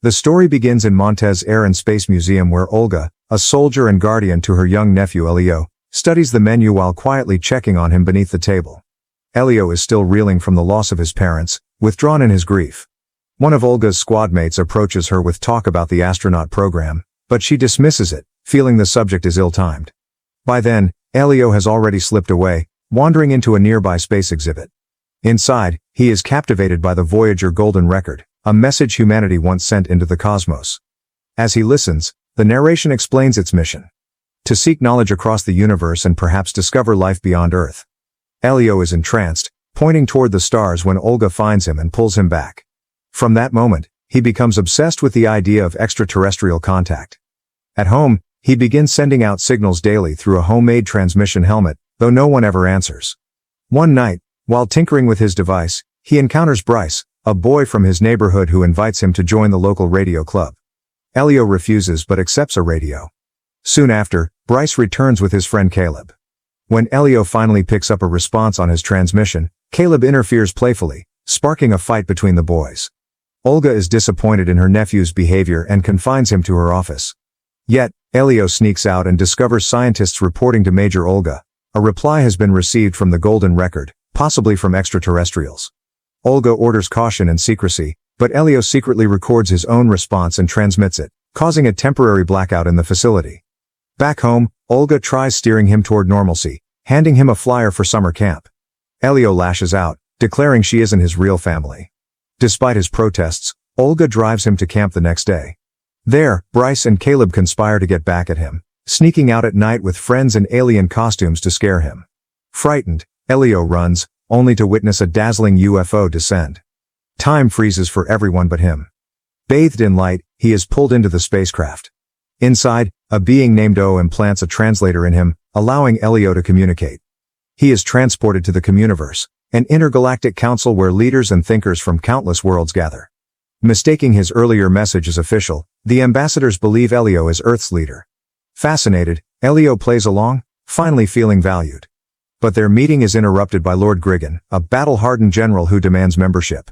The story begins in Montez Air and Space Museum where Olga, a soldier and guardian to her young nephew Elio, studies the menu while quietly checking on him beneath the table. Elio is still reeling from the loss of his parents, withdrawn in his grief. One of Olga's squadmates approaches her with talk about the astronaut program, but she dismisses it, feeling the subject is ill-timed. By then, Elio has already slipped away, wandering into a nearby space exhibit. Inside, he is captivated by the Voyager Golden Record, a message humanity once sent into the cosmos. As he listens, the narration explains its mission: to seek knowledge across the universe and perhaps discover life beyond Earth. Elio is entranced, pointing toward the stars when Olga finds him and pulls him back. From that moment, he becomes obsessed with the idea of extraterrestrial contact. At home, he begins sending out signals daily through a homemade transmission helmet, though no one ever answers. One night, while tinkering with his device, he encounters Bryce, a boy from his neighborhood who invites him to join the local radio club. Elio refuses but accepts a radio. Soon after, Bryce returns with his friend Caleb. When Elio finally picks up a response on his transmission, Caleb interferes playfully, sparking a fight between the boys. Olga is disappointed in her nephew's behavior and confines him to her office. Yet, Elio sneaks out and discovers scientists reporting to Major Olga. A reply has been received from the Golden Record, possibly from extraterrestrials. Olga orders caution and secrecy, but Elio secretly records his own response and transmits it, causing a temporary blackout in the facility. Back home, Olga tries steering him toward normalcy, handing him a flyer for summer camp. Elio lashes out, declaring she isn't his real family. Despite his protests, Olga drives him to camp the next day. There, Bryce and Caleb conspire to get back at him, sneaking out at night with friends in alien costumes to scare him. Frightened, Elio runs, only to witness a dazzling UFO descend. Time freezes for everyone but him. Bathed in light, he is pulled into the spacecraft. Inside, a being named O implants a translator in him, allowing Elio to communicate. He is transported to the Communiverse, an intergalactic council where leaders and thinkers from countless worlds gather. Mistaking his earlier message as official, the ambassadors believe Elio is Earth's leader. Fascinated, Elio plays along, finally feeling valued. But their meeting is interrupted by Lord Grigon, a battle-hardened general who demands membership.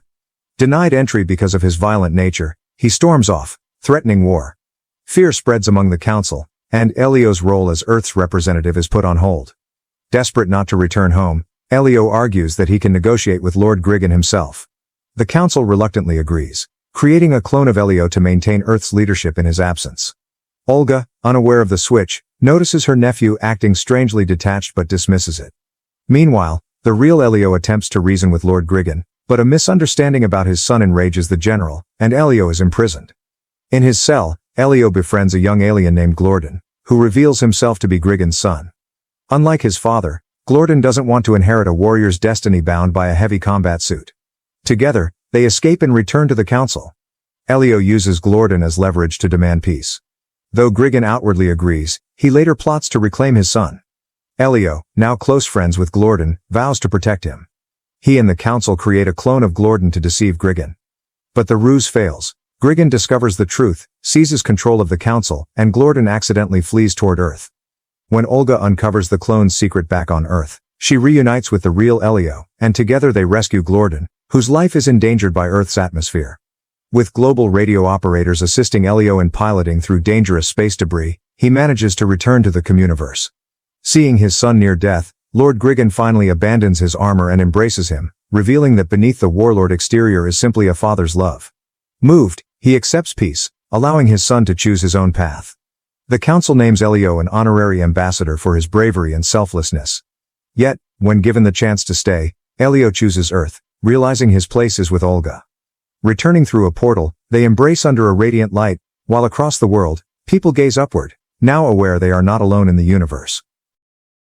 Denied entry because of his violent nature, he storms off, threatening war. Fear spreads among the council, and Elio's role as Earth's representative is put on hold. Desperate not to return home, Elio argues that he can negotiate with Lord Grigon himself. The council reluctantly agrees, creating a clone of Elio to maintain Earth's leadership in his absence. Olga, unaware of the switch, notices her nephew acting strangely detached but dismisses it. Meanwhile, the real Elio attempts to reason with Lord Grigon, but a misunderstanding about his son enrages the general, and Elio is imprisoned. In his cell, Elio befriends a young alien named Glorden, who reveals himself to be Grigon's son. Unlike his father, Glorden doesn't want to inherit a warrior's destiny bound by a heavy combat suit. Together, they escape and return to the council. Elio uses Glorden as leverage to demand peace. Though Grigon outwardly agrees, he later plots to reclaim his son. Elio, now close friends with Glorden, vows to protect him. He and the council create a clone of Glorden to deceive Grigon. But the ruse fails. Grigon discovers the truth, seizes control of the council, and Glorden accidentally flees toward Earth. When Olga uncovers the clone's secret back on Earth, she reunites with the real Elio, and together they rescue Glorden, whose life is endangered by Earth's atmosphere. With global radio operators assisting Elio in piloting through dangerous space debris, he manages to return to the Communiverse. Seeing his son near death, Lord Grigon finally abandons his armor and embraces him, revealing that beneath the warlord exterior is simply a father's love. Moved, he accepts peace, allowing his son to choose his own path. The council names Elio an honorary ambassador for his bravery and selflessness. Yet, when given the chance to stay, Elio chooses Earth, realizing his place is with Olga. Returning through a portal, they embrace under a radiant light, while across the world, people gaze upward, now aware they are not alone in the universe.